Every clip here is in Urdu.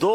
2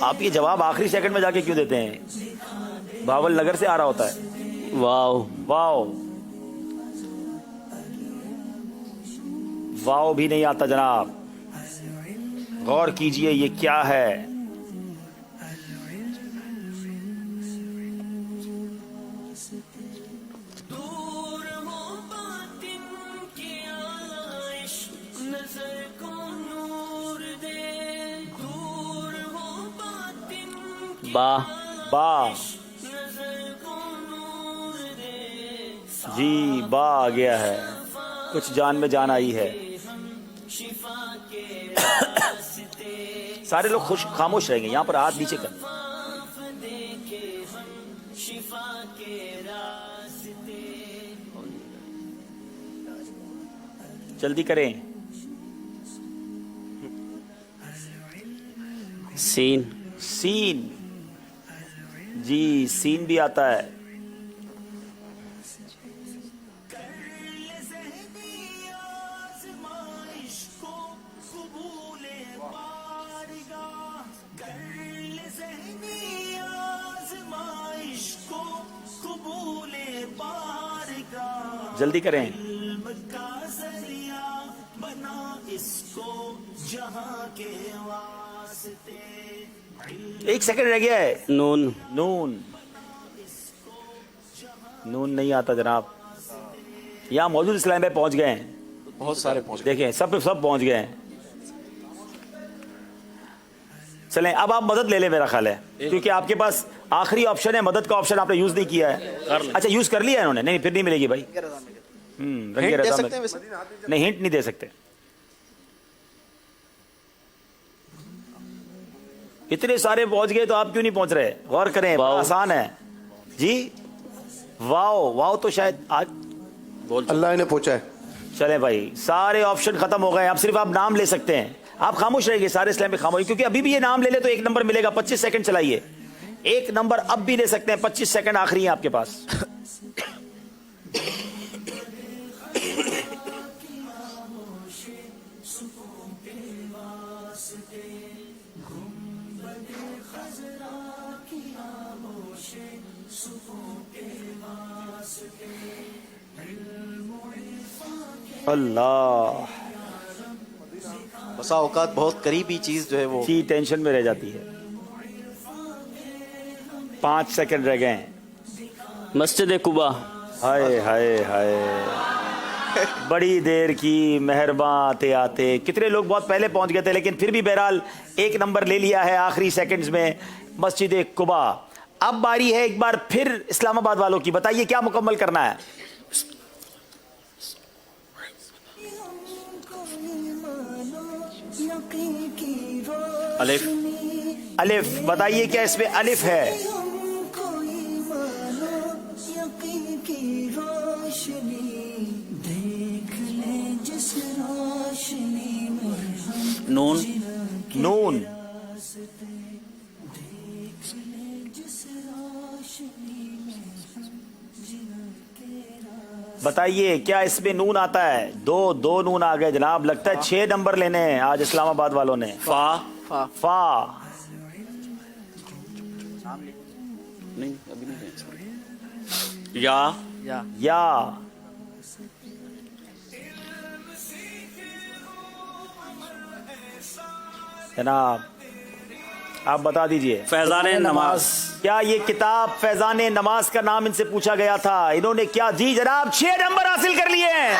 آپ یہ جواب آخری سیکنڈ میں جا کے کیوں دیتے ہیں؟ بھاول نگر سے آ رہا ہوتا ہے. واو واو واو بھی نہیں آتا جناب. غور کیجئے یہ کیا ہے. با با. جی با آ گیا ہے. کچھ جان میں جان آئی ہے. سارے لوگ خاموش رہیں گے. یہاں پر ہاتھ نیچے کر. جلدی کریں. سین سین. جی سین بھی آتا ہے. جلدی کریں. ایک سیکنڈ رہ گیا ہے. نون نون. نون نہیں آتا جناب. یہاں موجود اسلام پہ پہنچ گئے ہیں. بہت سارے پہنچ گئے. دیکھیں سب پہنچ گئے ہیں. چلیں اب آپ مدد لے لیں میرا خیال ہے, کیونکہ آپ کے پاس آخری آپشن ہے. مدد کا آپشن آپ نے یوز نہیں کیا ہے. اچھا یوز کر لیا ہے انہوں نے. نہیں پھر نہیں ملے گی بھائی. رنگے دے رضا سکتے میں ہیں ویسے؟ نہیں ہنٹ نہیں دے سکتے. اتنے سارے پہنچ گئے تو آپ کیوں نہیں پہنچ رہے؟ غور کریں. واو. آسان ہے جی. واو واو تو شاید آج اللہ نے پوچھا ہے. چلیں بھائی سارے آپشن ختم ہو گئے. اب صرف آپ نام لے سکتے ہیں. آپ خاموش رہیں گے سارے اسلام میں خاموش, کیونکہ ابھی بھی یہ نام لے لے تو ایک نمبر ملے گا. 25 سیکنڈ چلائیے. ایک نمبر اب بھی لے سکتے ہیں. 25 سیکنڈ آخری ہیں آپ کے پاس. اللہ. بسا اوقات بہت قریبی چیز جو ہے وہ جی ٹینشن میں رہ جاتی ہے. 5 سیکنڈ رہ گئے ہیں. مسجد قباء. ہائے ہائے ہائے. بڑی دیر کی مہرباں آتے آتے. کتنے لوگ بہت پہلے پہنچ گئے تھے لیکن پھر بھی بہرحال ایک نمبر لے لیا ہے آخری سیکنڈز میں. مسجد قباء. اب باری ہے ایک بار پھر اسلام آباد والوں کی. بتائیے کیا مکمل کرنا ہے؟ الف. الف. بتائیے کیا اس میں الف ہے؟ نون. نون. بتائیے کیا اس میں نون آتا ہے؟ دو نون آ گئے جناب. لگتا ہے 6 نمبر لینے ہیں آج اسلام آباد والوں نے. فا. فا. نہیں ابھی نہیں. یا. یا. جناب آپ بتا دیجئے. فیضان نماز. کیا یہ کتاب فیضان نماز کا نام ان سے پوچھا گیا تھا؟ انہوں نے کیا؟ جی جناب 6 نمبر حاصل کر لیے ہیں.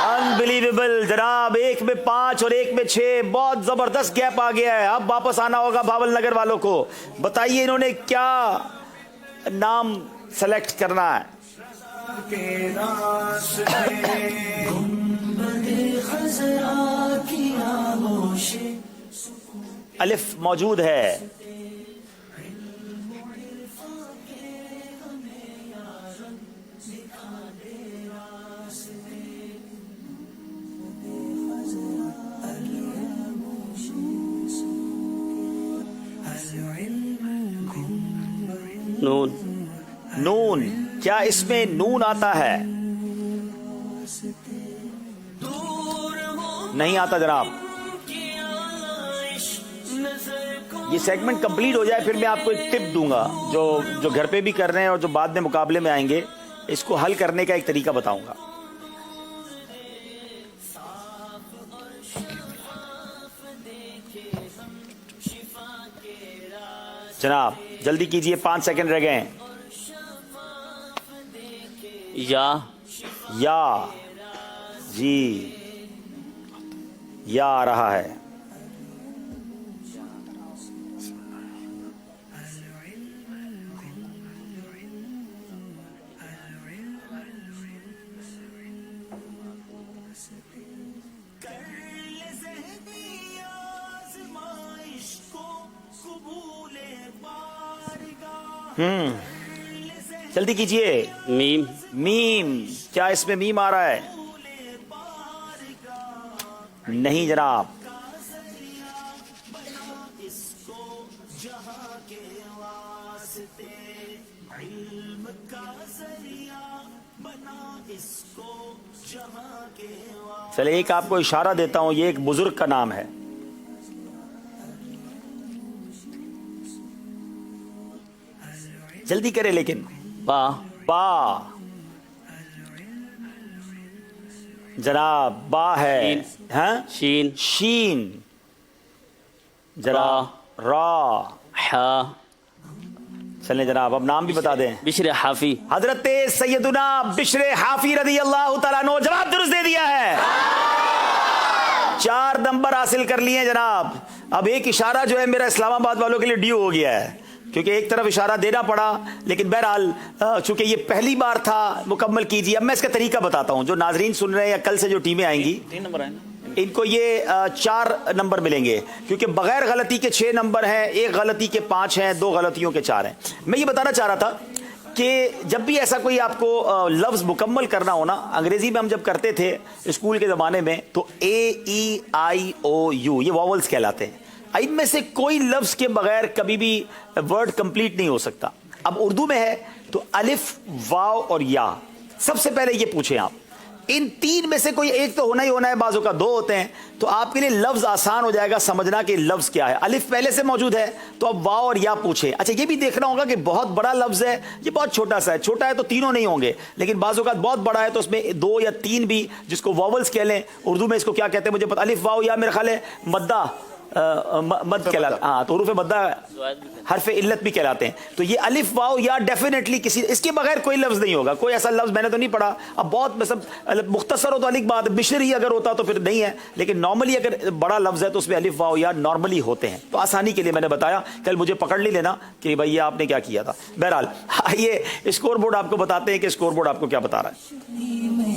انبلیویبل جناب. ایک میں 5 اور ایک میں 6. بہت زبردست گیپ آ گیا ہے. اب واپس آنا ہوگا بھاول نگر والوں کو. بتائیے انہوں نے کیا نام سلیکٹ کرنا ہے؟ الف موجود ہے. نون. نون. کیا اس میں نون آتا ہے؟ نہیں آتا جناب. یہ سیگمنٹ کمپلیٹ ہو جائے پھر میں آپ کو ایک ٹپ دوں گا جو گھر پہ بھی کر رہے ہیں اور جو بعد میں مقابلے میں آئیں گے, اس کو حل کرنے کا ایک طریقہ بتاؤں گا. جناب جلدی کیجئے, 5 سیکنڈ رہ گئے ہیں. یا جی یا آ رہا ہے. جلدی کیجئے. میم. میم, کیا اس میں میم آ رہا ہے؟ نہیں جناب. چلے ایک آپ کو اشارہ دیتا ہوں, یہ ایک بزرگ کا نام ہے. جلدی کرے لیکن. با. با جناب, با ہے. ہاں شین. شین جناب. را. حا. چلیں جناب اب نام بھی بتا دیں. بشر حافی. حضرت سیدنا بشر حافی رضی اللہ تعالیٰ عنہ. جواب درست دے دیا ہے. 4 نمبر حاصل کر لیے جناب. اب ایک اشارہ جو ہے میرا اسلام آباد والوں کے لیے ڈیو ہو گیا ہے, کیونکہ ایک طرف اشارہ دینا پڑا, لیکن بہرحال چونکہ یہ پہلی بار تھا مکمل کیجیے. اب میں اس کا طریقہ بتاتا ہوں, جو ناظرین سن رہے ہیں یا کل سے جو ٹیمیں آئیں گی 3 نمبر ہے نا, ان کو یہ 4 نمبر ملیں گے, کیونکہ بغیر غلطی کے 6 نمبر ہیں, ایک غلطی کے 5 ہیں, 2 غلطیوں کے 4 ہیں. میں یہ بتانا چاہ رہا تھا کہ جب بھی ایسا کوئی آپ کو لفظ مکمل کرنا ہو نا, انگریزی میں ہم جب کرتے تھے اسکول کے زمانے میں, تو AEIOU یہ واولز کہلاتے ہیں. ان میں سے کوئی لفظ کے بغیر کبھی بھی ورڈ کمپلیٹ نہیں ہو سکتا. اب اردو میں ہے تو الف, واو اور یا. سب سے پہلے یہ پوچھیں آپ, ان 3 میں سے کوئی ایک تو ہونا ہی ہونا ہے, بعضوں کا 2 ہوتے ہیں, تو آپ کے لیے لفظ آسان ہو جائے گا سمجھنا کہ لفظ کیا ہے. الف پہلے سے موجود ہے تو اب واو اور یا پوچھیں. اچھا یہ بھی دیکھنا ہوگا کہ بہت بڑا لفظ ہے, یہ بہت چھوٹا سا ہے. چھوٹا ہے تو تینوں نہیں ہوں گے, لیکن بعضوں کا بہت بڑا ہے تو اس میں 2 یا 3 بھی, جس کو واولز کہہ لیں. اردو میں اس کو کیا کہتے ہیں مجھے پتا, الف واو یا میرا خیال ہے مدہ, مد کہلاتے ہیں. ہاں تو حروف مدہ حرف علت بھی کہلاتے ہیں. تو یہ الف واو یا ڈیفینیٹلی کسی, اس کے بغیر کوئی لفظ نہیں ہوگا. کوئی ایسا لفظ میں نے تو نہیں پڑھا. اب بہت مختصر ہو تو الگ بات, بشر ہی اگر ہوتا تو پھر نہیں ہے, لیکن نارملی اگر بڑا لفظ ہے تو اس میں الف واو یا نارملی ہوتے ہیں. تو آسانی کے لیے میں نے بتایا, کل مجھے پکڑ نہیں لینا کہ بھائی یہ آپ نے کیا کیا تھا. بہرحال یہ اسکور بورڈ آپ کو بتاتے ہیں کہ اسکور بورڈ آپ کو کیا بتا رہا ہے.